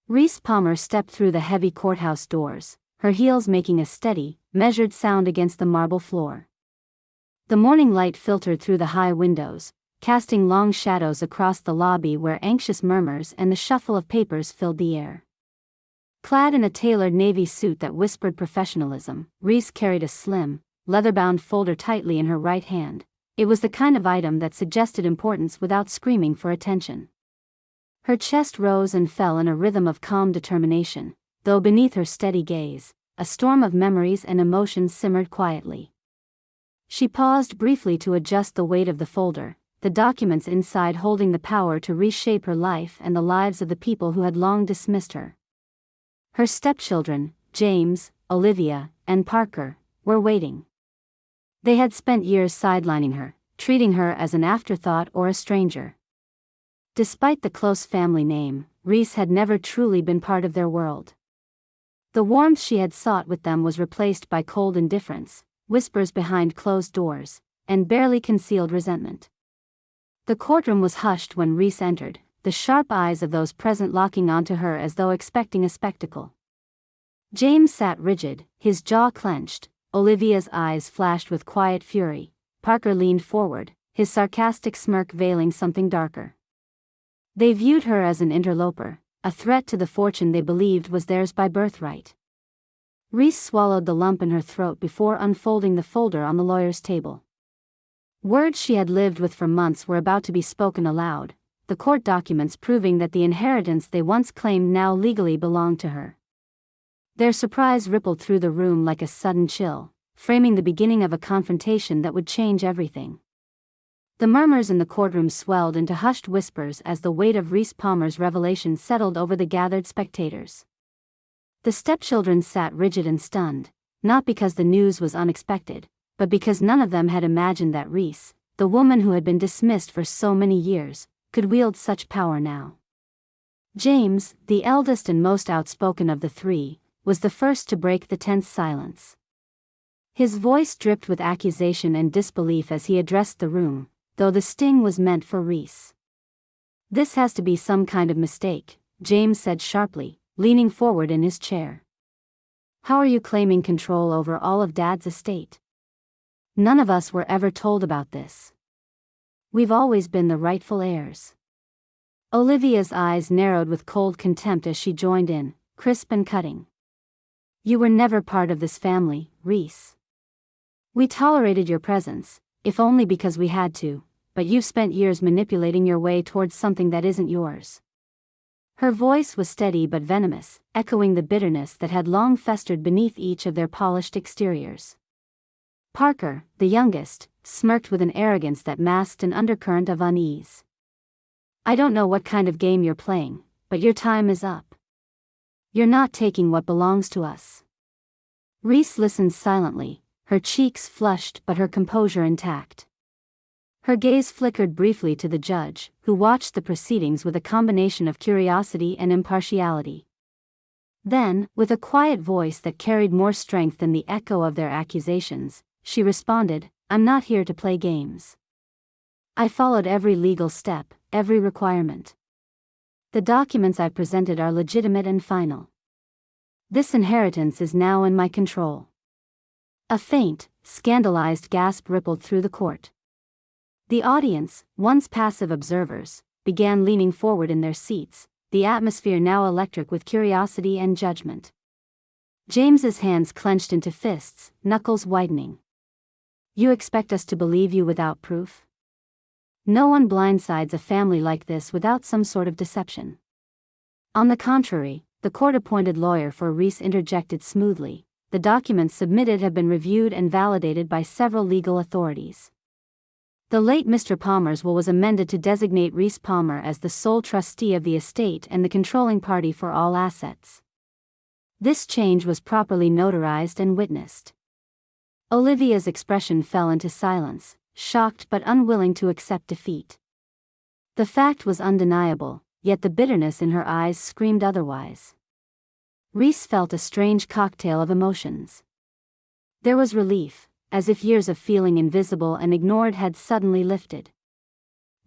Reese Palmer stepped through the heavy courthouse doors, her heels making a steady, measured sound against the marble floor. The morning light filtered through the high windows, casting long shadows across the lobby where anxious murmurs and the shuffle of papers filled the air. Clad in a tailored navy suit that whispered professionalism, Reese carried a slim, leather-bound folder tightly in her right hand. It was the kind of item that suggested importance without screaming for attention. Her chest rose and fell in a rhythm of calm determination, though beneath her steady gaze, a storm of memories and emotions simmered quietly. She paused briefly to adjust the weight of the folder, the documents inside holding the power to reshape her life and the lives of the people who had long dismissed her. Her stepchildren, James, Olivia, and Parker, were waiting. They had spent years sidelining her, treating her as an afterthought or a stranger. Despite the close family name, Reese had never truly been part of their world. The warmth she had sought with them was replaced by cold indifference, whispers behind closed doors, and barely concealed resentment. The courtroom was hushed when Reese entered, the sharp eyes of those present locking onto her as though expecting a spectacle. James sat rigid, his jaw clenched. Olivia's eyes flashed with quiet fury. Parker leaned forward, his sarcastic smirk veiling something darker. They viewed her as an interloper, a threat to the fortune they believed was theirs by birthright. Reese swallowed the lump in her throat before unfolding the folder on the lawyer's table. Words she had lived with for months were about to be spoken aloud, the court documents proving that the inheritance they once claimed now legally belonged to her. Their surprise rippled through the room like a sudden chill, framing the beginning of a confrontation that would change everything. The murmurs in the courtroom swelled into hushed whispers as the weight of Reese Palmer's revelation settled over the gathered spectators. The stepchildren sat rigid and stunned, not because the news was unexpected, but because none of them had imagined that Reese, the woman who had been dismissed for so many years, could wield such power now. James, the eldest and most outspoken of the three, was the first to break the tense silence. His voice dripped with accusation and disbelief as he addressed the room, though the sting was meant for Reese. "This has to be some kind of mistake," James said sharply, leaning forward in his chair. "How are you claiming control over all of Dad's estate? None of us were ever told about this. We've always been the rightful heirs." Olivia's eyes narrowed with cold contempt as she joined in, crisp and cutting. "You were never part of this family, Reese. We tolerated your presence, if only because we had to, but you've spent years manipulating your way towards something that isn't yours." Her voice was steady but venomous, echoing the bitterness that had long festered beneath each of their polished exteriors. Parker, the youngest, smirked with an arrogance that masked an undercurrent of unease. "I don't know what kind of game you're playing, but your time is up. You're not taking what belongs to us." Reese listened silently, her cheeks flushed but her composure intact. Her gaze flickered briefly to the judge, who watched the proceedings with a combination of curiosity and impartiality. Then, with a quiet voice that carried more strength than the echo of their accusations, she responded, "I'm not here to play games. I followed every legal step, every requirement. The documents I presented are legitimate and final. This inheritance is now in my control." A faint, scandalized gasp rippled through the court. The audience, once passive observers, began leaning forward in their seats, the atmosphere now electric with curiosity and judgment. James's hands clenched into fists, knuckles widening. "You expect us to believe you without proof? No one blindsides a family like this without some sort of deception." On the contrary, the court-appointed lawyer for Reese interjected smoothly, "The documents submitted have been reviewed and validated by several legal authorities. The late Mr. Palmer's will was amended to designate Reese Palmer as the sole trustee of the estate and the controlling party for all assets. This change was properly notarized and witnessed." Olivia's expression fell into silence, shocked but unwilling to accept defeat. The fact was undeniable, yet the bitterness in her eyes screamed otherwise. Reese felt a strange cocktail of emotions. There was relief, as if years of feeling invisible and ignored had suddenly lifted.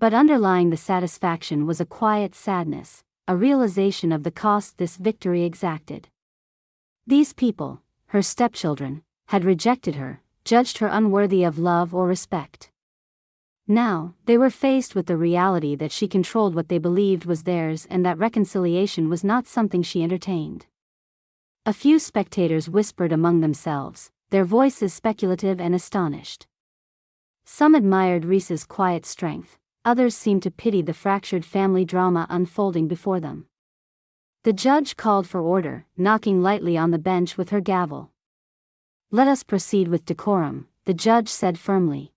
But underlying the satisfaction was a quiet sadness, a realization of the cost this victory exacted. These people, her stepchildren, had rejected her, judged her unworthy of love or respect. Now, they were faced with the reality that she controlled what they believed was theirs and that reconciliation was not something she entertained. A few spectators whispered among themselves, their voices speculative and astonished. Some admired Reese's quiet strength, others seemed to pity the fractured family drama unfolding before them. The judge called for order, knocking lightly on the bench with her gavel. "Let us proceed with decorum," the judge said firmly.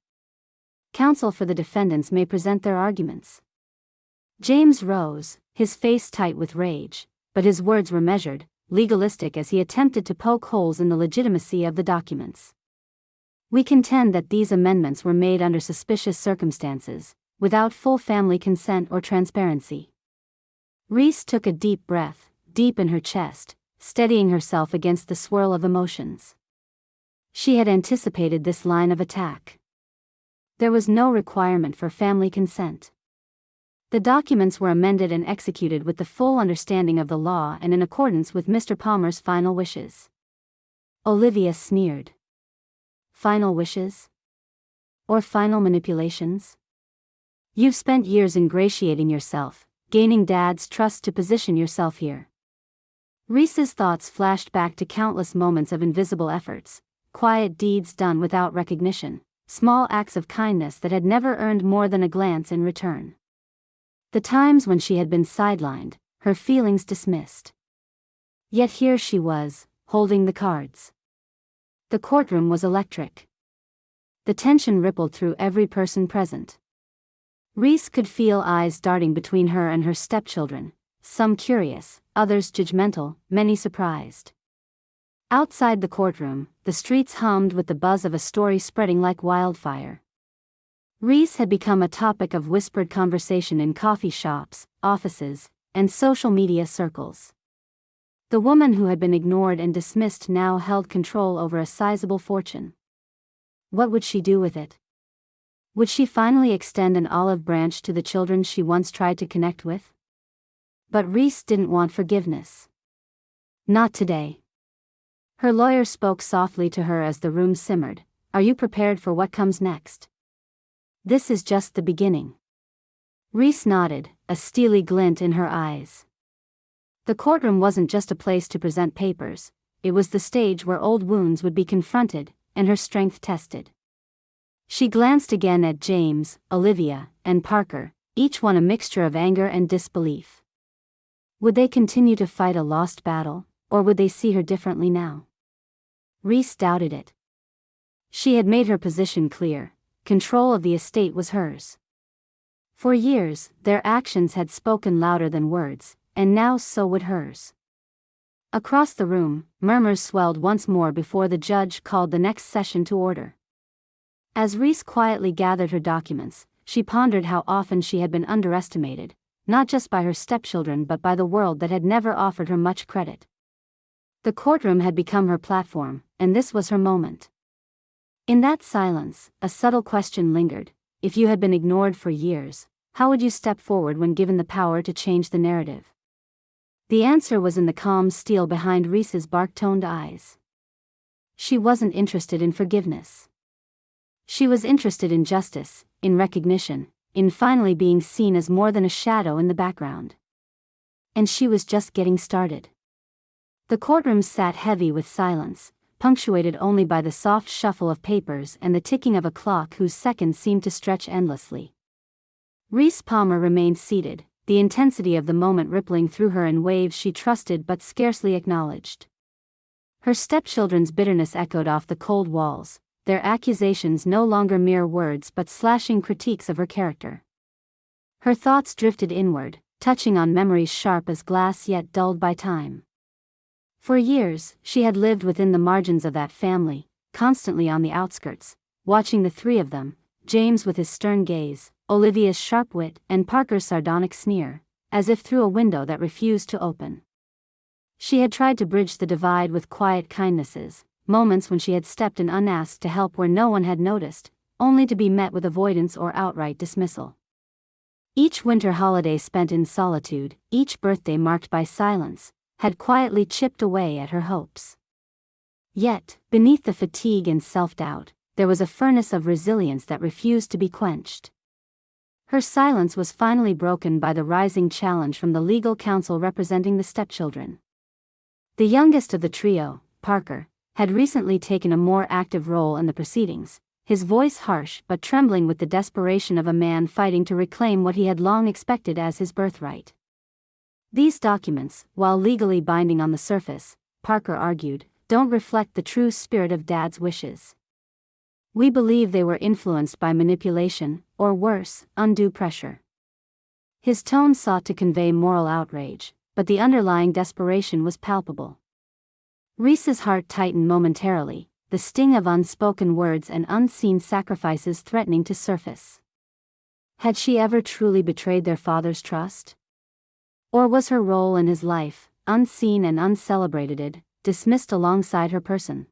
"Counsel for the defendants may present their arguments." James rose, his face tight with rage, but his words were measured, legalistic as he attempted to poke holes in the legitimacy of the documents. "We contend that these amendments were made under suspicious circumstances, without full family consent or transparency." Reese took a deep breath, deep in her chest, steadying herself against the swirl of emotions. She had anticipated this line of attack. There was no requirement for family consent. The documents were amended and executed with the full understanding of the law and in accordance with Mr. Palmer's final wishes. Olivia sneered. Final wishes? Or final manipulations? You've spent years ingratiating yourself, gaining Dad's trust to position yourself here. Reese's thoughts flashed back to countless moments of invisible efforts, quiet deeds done without recognition, small acts of kindness that had never earned more than a glance in return. The times when she had been sidelined, her feelings dismissed. Yet here she was, holding the cards. The courtroom was electric. The tension rippled through every person present. Reese could feel eyes darting between her and her stepchildren, some curious, others judgmental, many surprised. Outside the courtroom, the streets hummed with the buzz of a story spreading like wildfire. Reese had become a topic of whispered conversation in coffee shops, offices, and social media circles. The woman who had been ignored and dismissed now held control over a sizable fortune. What would she do with it? Would she finally extend an olive branch to the children she once tried to connect with? But Reese didn't want forgiveness. Not today. Her lawyer spoke softly to her as the room simmered. "Are you prepared for what comes next?" "This is just the beginning." Reese nodded, a steely glint in her eyes. The courtroom wasn't just a place to present papers, it was the stage where old wounds would be confronted, and her strength tested. She glanced again at James, Olivia, and Parker, each one a mixture of anger and disbelief. Would they continue to fight a lost battle, or would they see her differently now? Reese doubted it. She had made her position clear. Control of the estate was hers. For years, their actions had spoken louder than words, and now so would hers. Across the room, murmurs swelled once more before the judge called the next session to order. As Reese quietly gathered her documents, she pondered how often she had been underestimated, not just by her stepchildren but by the world that had never offered her much credit. The courtroom had become her platform, and this was her moment. In that silence, a subtle question lingered. If you had been ignored for years, how would you step forward when given the power to change the narrative? The answer was in the calm steel behind Reese's bark-toned eyes. She wasn't interested in forgiveness. She was interested in justice, in recognition, in finally being seen as more than a shadow in the background. And she was just getting started. The courtroom sat heavy with silence, punctuated only by the soft shuffle of papers and the ticking of a clock whose seconds seemed to stretch endlessly. Reese Palmer remained seated, the intensity of the moment rippling through her in waves she trusted but scarcely acknowledged. Her stepchildren's bitterness echoed off the cold walls, their accusations no longer mere words but slashing critiques of her character. Her thoughts drifted inward, touching on memories sharp as glass yet dulled by time. For years, she had lived within the margins of that family, constantly on the outskirts, watching the three of them, James with his stern gaze, Olivia's sharp wit, and Parker's sardonic sneer, as if through a window that refused to open. She had tried to bridge the divide with quiet kindnesses, moments when she had stepped in unasked to help where no one had noticed, only to be met with avoidance or outright dismissal. Each winter holiday spent in solitude, each birthday marked by silence, had quietly chipped away at her hopes. Yet, beneath the fatigue and self-doubt, there was a furnace of resilience that refused to be quenched. Her silence was finally broken by the rising challenge from the legal counsel representing the stepchildren. The youngest of the trio, Parker, had recently taken a more active role in the proceedings, his voice harsh but trembling with the desperation of a man fighting to reclaim what he had long expected as his birthright. These documents, while legally binding on the surface, Parker argued, don't reflect the true spirit of Dad's wishes. We believe they were influenced by manipulation, or worse, undue pressure. His tone sought to convey moral outrage, but the underlying desperation was palpable. Reese's heart tightened momentarily, the sting of unspoken words and unseen sacrifices threatening to surface. Had she ever truly betrayed their father's trust? Or was her role in his life, unseen and uncelebrated, dismissed alongside her person?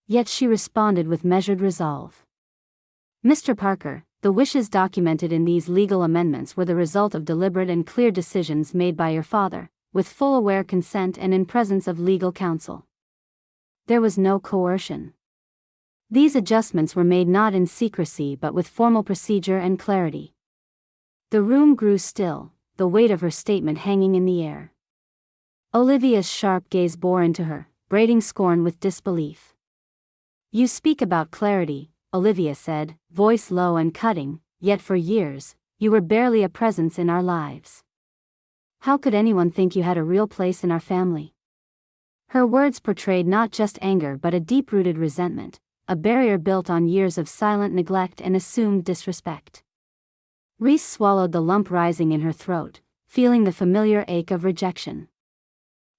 Yet she responded with measured resolve. Mr. Parker, the wishes documented in these legal amendments were the result of deliberate and clear decisions made by your father, with full aware consent and in presence of legal counsel. There was no coercion. These adjustments were made not in secrecy but with formal procedure and clarity. The room grew still, the weight of her statement hanging in the air. Olivia's sharp gaze bore into her, braiding scorn with disbelief. You speak about clarity, Olivia said, voice low and cutting, yet for years, you were barely a presence in our lives. How could anyone think you had a real place in our family? Her words portrayed not just anger but a deep-rooted resentment, a barrier built on years of silent neglect and assumed disrespect. Reese swallowed the lump rising in her throat, feeling the familiar ache of rejection.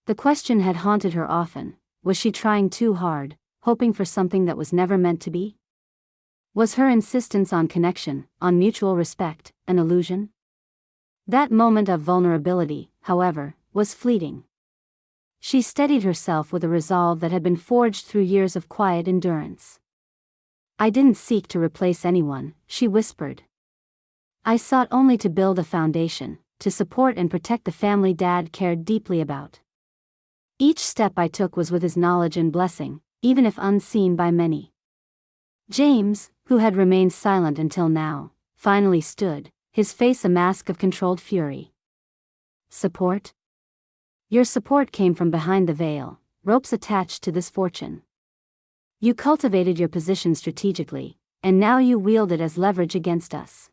The question had haunted her often, was she trying too hard, hoping for something that was never meant to be? Was her insistence on connection, on mutual respect, an illusion? That moment of vulnerability, however, was fleeting. She steadied herself with a resolve that had been forged through years of quiet endurance. I didn't seek to replace anyone, she whispered. I sought only to build a foundation, to support and protect the family Dad cared deeply about. Each step I took was with his knowledge and blessing, even if unseen by many. James, who had remained silent until now, finally stood, his face a mask of controlled fury. Support? Your support came from behind the veil, ropes attached to this fortune. You cultivated your position strategically, and now you wield it as leverage against us.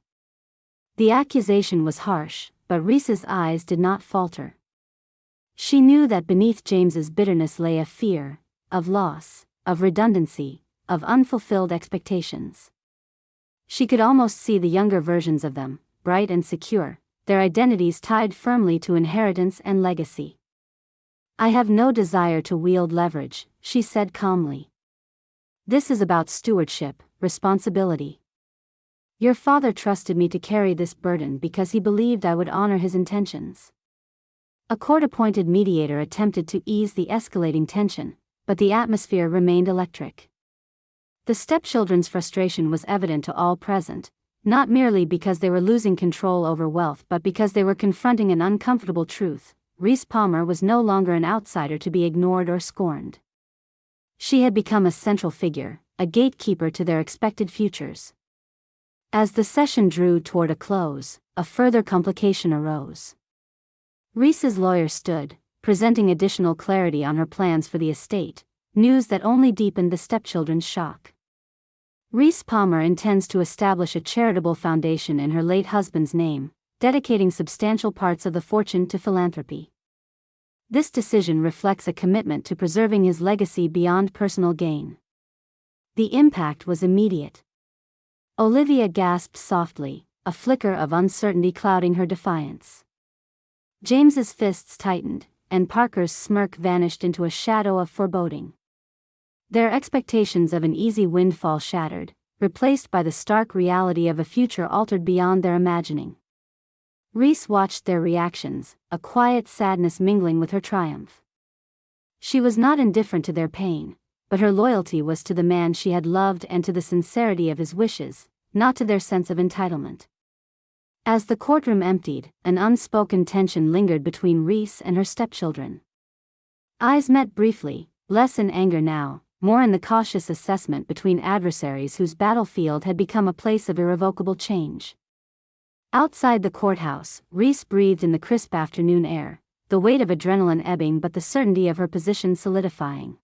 The accusation was harsh, but Reese's eyes did not falter. She knew that beneath James's bitterness lay a fear, of loss, of redundancy, of unfulfilled expectations. She could almost see the younger versions of them, bright and secure, their identities tied firmly to inheritance and legacy. I have no desire to wield leverage, she said calmly. This is about stewardship, responsibility. Your father trusted me to carry this burden because he believed I would honor his intentions. A court-appointed mediator attempted to ease the escalating tension, but the atmosphere remained electric. The stepchildren's frustration was evident to all present, not merely because they were losing control over wealth but because they were confronting an uncomfortable truth. Reese Palmer was no longer an outsider to be ignored or scorned. She had become a central figure, a gatekeeper to their expected futures. As the session drew toward a close, a further complication arose. Reese's lawyer stood, presenting additional clarity on her plans for the estate, news that only deepened the stepchildren's shock. Reese Palmer intends to establish a charitable foundation in her late husband's name, dedicating substantial parts of the fortune to philanthropy. This decision reflects a commitment to preserving his legacy beyond personal gain. The impact was immediate. Olivia gasped softly, a flicker of uncertainty clouding her defiance. James's fists tightened, and Parker's smirk vanished into a shadow of foreboding. Their expectations of an easy windfall shattered, replaced by the stark reality of a future altered beyond their imagining. Reese watched their reactions, a quiet sadness mingling with her triumph. She was not indifferent to their pain, but her loyalty was to the man she had loved and to the sincerity of his wishes, not to their sense of entitlement. As the courtroom emptied, an unspoken tension lingered between Reese and her stepchildren. Eyes met briefly, less in anger now, more in the cautious assessment between adversaries whose battlefield had become a place of irrevocable change. Outside the courthouse, Reese breathed in the crisp afternoon air, the weight of adrenaline ebbing but the certainty of her position solidifying.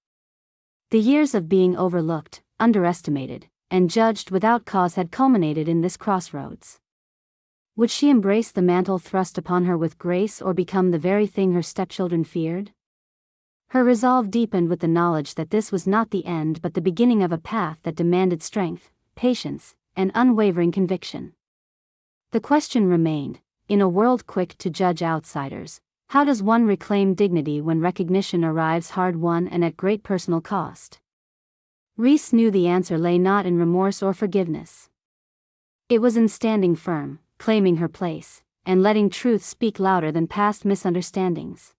The years of being overlooked, underestimated, and judged without cause had culminated in this crossroads. Would she embrace the mantle thrust upon her with grace or become the very thing her stepchildren feared? Her resolve deepened with the knowledge that this was not the end but the beginning of a path that demanded strength, patience, and unwavering conviction. The question remained, in a world quick to judge outsiders, how does one reclaim dignity when recognition arrives hard-won and at great personal cost? Reese knew the answer lay not in remorse or forgiveness. It was in standing firm, claiming her place, and letting truth speak louder than past misunderstandings.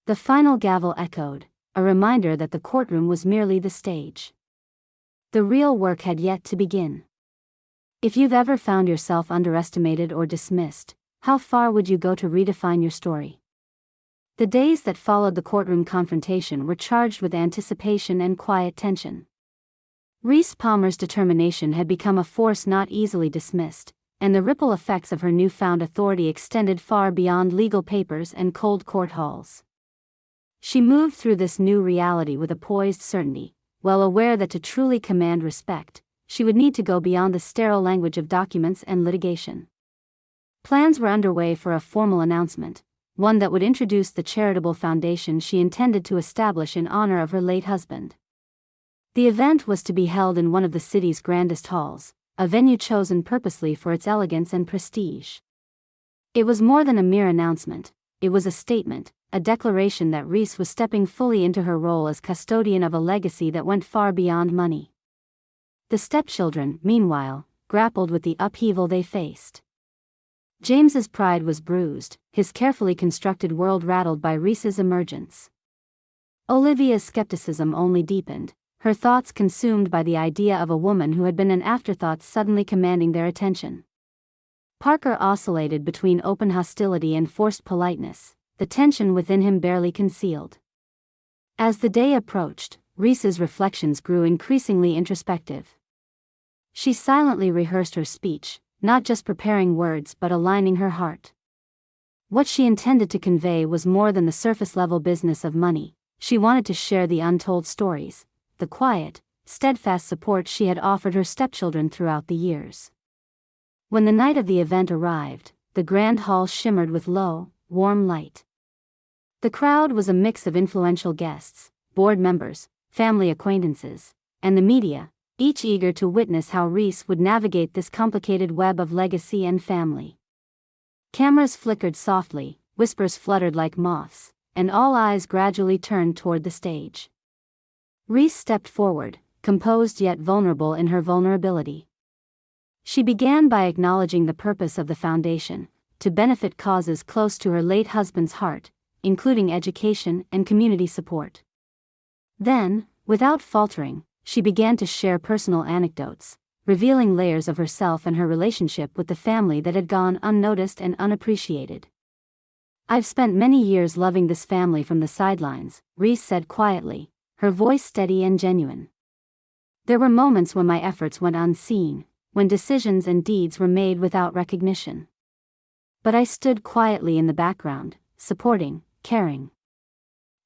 The final gavel echoed, a reminder that the courtroom was merely the stage. The real work had yet to begin. If you've ever found yourself underestimated or dismissed, how far would you go to redefine your story? The days that followed the courtroom confrontation were charged with anticipation and quiet tension. Reese Palmer's determination had become a force not easily dismissed, and the ripple effects of her newfound authority extended far beyond legal papers and cold court halls. She moved through this new reality with a poised certainty, well aware that to truly command respect, she would need to go beyond the sterile language of documents and litigation. Plans were underway for a formal announcement, one that would introduce the charitable foundation she intended to establish in honor of her late husband. The event was to be held in one of the city's grandest halls, a venue chosen purposely for its elegance and prestige. It was more than a mere announcement, it was a statement, a declaration that Reese was stepping fully into her role as custodian of a legacy that went far beyond money. The stepchildren, meanwhile, grappled with the upheaval they faced. James's pride was bruised, his carefully constructed world rattled by Reese's emergence. Olivia's skepticism only deepened, her thoughts consumed by the idea of a woman who had been an afterthought suddenly commanding their attention. Parker oscillated between open hostility and forced politeness, the tension within him barely concealed. As the day approached, Reese's reflections grew increasingly introspective. She silently rehearsed her speech, not just preparing words but aligning her heart. What she intended to convey was more than the surface-level business of money. She wanted to share the untold stories, the quiet, steadfast support she had offered her stepchildren throughout the years. When the night of the event arrived, the grand hall shimmered with low, warm light. The crowd was a mix of influential guests, board members, family acquaintances, and the media, each eager to witness how Reese would navigate this complicated web of legacy and family. Cameras flickered softly, whispers fluttered like moths, and all eyes gradually turned toward the stage. Reese stepped forward, composed yet vulnerable in her vulnerability. She began by acknowledging the purpose of the foundation, to benefit causes close to her late husband's heart, including education and community support. Then, without faltering, she began to share personal anecdotes, revealing layers of herself and her relationship with the family that had gone unnoticed and unappreciated. "I've spent many years loving this family from the sidelines," Reese said quietly, her voice steady and genuine. "There were moments when my efforts went unseen, when decisions and deeds were made without recognition. But I stood quietly in the background, supporting, caring.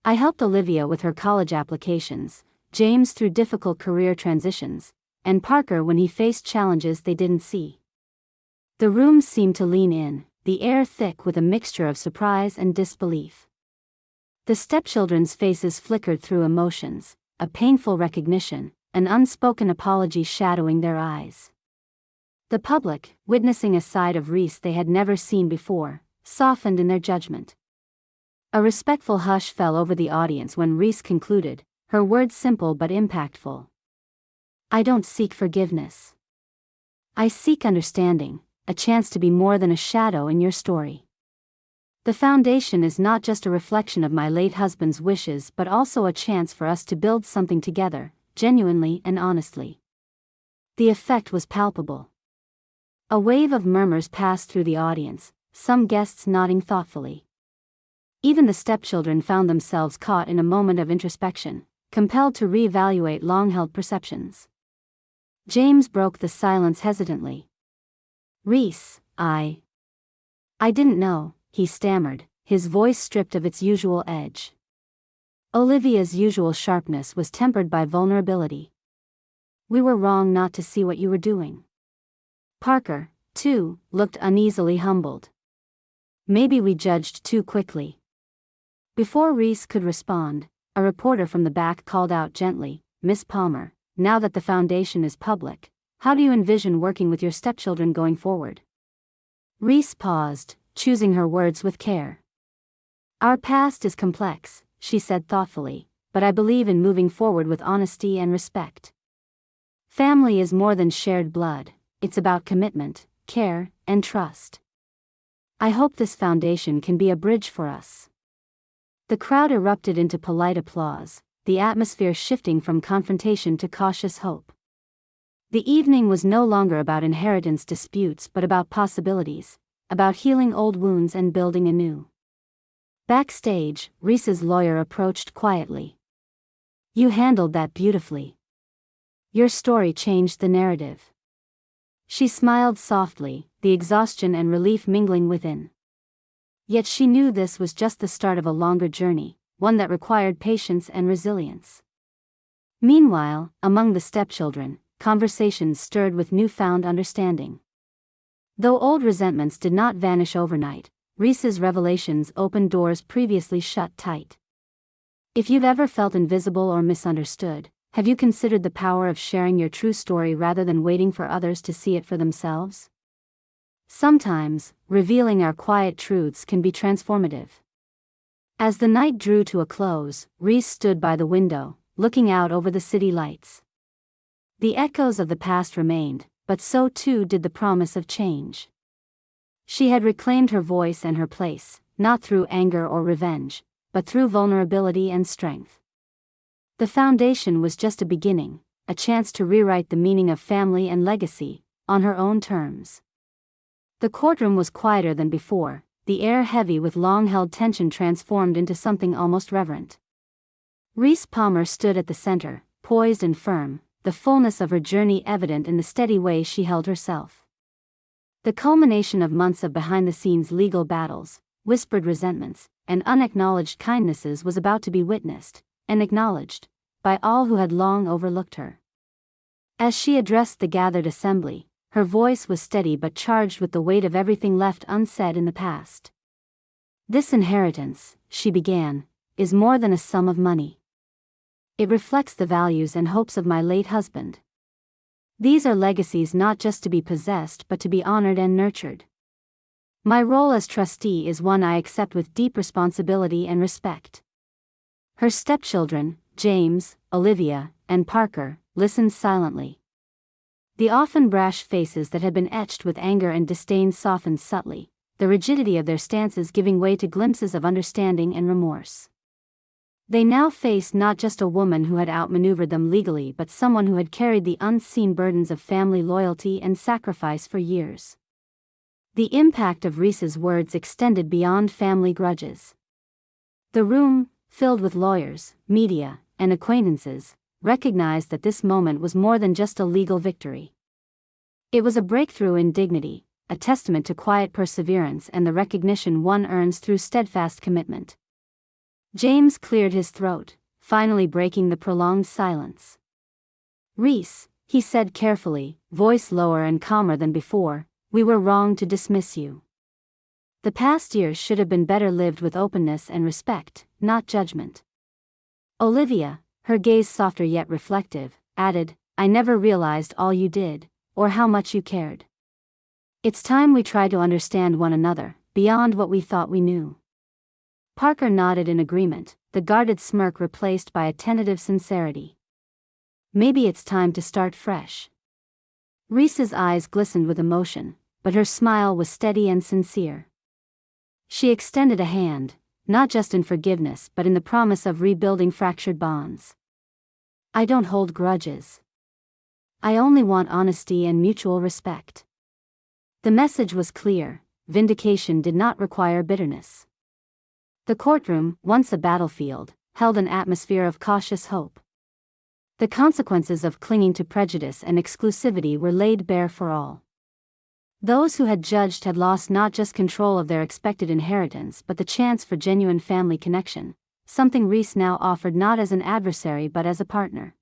I helped Olivia with her college applications, James through difficult career transitions, and Parker when he faced challenges they didn't see." The room seemed to lean in, the air thick with a mixture of surprise and disbelief. The stepchildren's faces flickered through emotions, a painful recognition, an unspoken apology shadowing their eyes. The public, witnessing a side of Reese they had never seen before, softened in their judgment. A respectful hush fell over the audience when Reese concluded, her words simple but impactful. "I don't seek forgiveness. I seek understanding, a chance to be more than a shadow in your story. The foundation is not just a reflection of my late husband's wishes but also a chance for us to build something together, genuinely and honestly." The effect was palpable. A wave of murmurs passed through the audience, some guests nodding thoughtfully. Even the stepchildren found themselves caught in a moment of introspection, compelled to reevaluate long-held perceptions. James broke the silence hesitantly. "Reese, I didn't know," he stammered, his voice stripped of its usual edge. Olivia's usual sharpness was tempered by vulnerability. "We were wrong not to see what you were doing." Parker, too, looked uneasily humbled. "Maybe we judged too quickly." Before Reese could respond, a reporter from the back called out gently, "Miss Palmer, now that the foundation is public, how do you envision working with your stepchildren going forward?" Reese paused, choosing her words with care. "Our past is complex," she said thoughtfully, "but I believe in moving forward with honesty and respect. Family is more than shared blood, it's about commitment, care, and trust. I hope this foundation can be a bridge for us." The crowd erupted into polite applause, the atmosphere shifting from confrontation to cautious hope. The evening was no longer about inheritance disputes but about possibilities, about healing old wounds and building anew. Backstage, Reese's lawyer approached quietly. "You handled that beautifully. Your story changed the narrative." She smiled softly, the exhaustion and relief mingling within. Yet she knew this was just the start of a longer journey, one that required patience and resilience. Meanwhile, among the stepchildren, conversations stirred with newfound understanding. Though old resentments did not vanish overnight, Reese's revelations opened doors previously shut tight. If you've ever felt invisible or misunderstood, have you considered the power of sharing your true story rather than waiting for others to see it for themselves? Sometimes, revealing our quiet truths can be transformative. As the night drew to a close, Reese stood by the window, looking out over the city lights. The echoes of the past remained, but so too did the promise of change. She had reclaimed her voice and her place, not through anger or revenge, but through vulnerability and strength. The foundation was just a beginning, a chance to rewrite the meaning of family and legacy, on her own terms. The courtroom was quieter than before, the air heavy with long-held tension transformed into something almost reverent. Reese Palmer stood at the center, poised and firm, the fullness of her journey evident in the steady way she held herself. The culmination of months of behind-the-scenes legal battles, whispered resentments, and unacknowledged kindnesses was about to be witnessed, and acknowledged, by all who had long overlooked her. As she addressed the gathered assembly, her voice was steady but charged with the weight of everything left unsaid in the past. "This inheritance," she began, "is more than a sum of money. It reflects the values and hopes of my late husband. These are legacies not just to be possessed but to be honored and nurtured. My role as trustee is one I accept with deep responsibility and respect." Her stepchildren, James, Olivia, and Parker, listened silently. The often brash faces that had been etched with anger and disdain softened subtly, the rigidity of their stances giving way to glimpses of understanding and remorse. They now faced not just a woman who had outmaneuvered them legally but someone who had carried the unseen burdens of family loyalty and sacrifice for years. The impact of Reese's words extended beyond family grudges. The room, filled with lawyers, media, and acquaintances, recognized that this moment was more than just a legal victory. It was a breakthrough in dignity, a testament to quiet perseverance and the recognition one earns through steadfast commitment. James cleared his throat, finally breaking the prolonged silence. "Reese," he said carefully, voice lower and calmer than before, "we were wrong to dismiss you. The past years should have been better lived with openness and respect, not judgment." Olivia, her gaze softer yet reflective, added, "I never realized all you did, or how much you cared. It's time we try to understand one another, beyond what we thought we knew." Parker nodded in agreement, the guarded smirk replaced by a tentative sincerity. "Maybe it's time to start fresh." Reese's eyes glistened with emotion, but her smile was steady and sincere. She extended a hand, not just in forgiveness but in the promise of rebuilding fractured bonds. "I don't hold grudges. I only want honesty and mutual respect." The message was clear: vindication did not require bitterness. The courtroom, once a battlefield, held an atmosphere of cautious hope. The consequences of clinging to prejudice and exclusivity were laid bare for all. Those who had judged had lost not just control of their expected inheritance but the chance for genuine family connection, something Reese now offered not as an adversary but as a partner.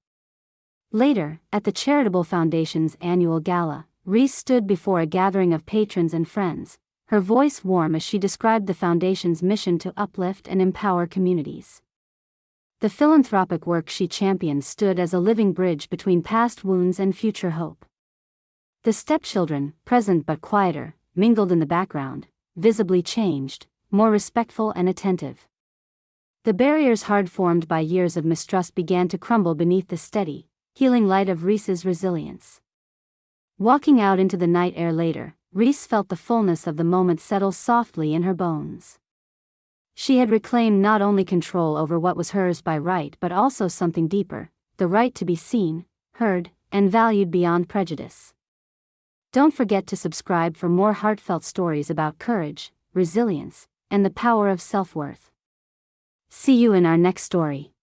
Later, at the Charitable Foundation's annual gala, Reese stood before a gathering of patrons and friends, her voice warm as she described the foundation's mission to uplift and empower communities. The philanthropic work she championed stood as a living bridge between past wounds and future hope. The stepchildren, present but quieter, mingled in the background, visibly changed, more respectful and attentive. The barriers hard formed by years of mistrust began to crumble beneath the steady, healing light of Reese's resilience. Walking out into the night air later, Reese felt the fullness of the moment settle softly in her bones. She had reclaimed not only control over what was hers by right but also something deeper, the right to be seen, heard, and valued beyond prejudice. Don't forget to subscribe for more heartfelt stories about courage, resilience, and the power of self-worth. See you in our next story.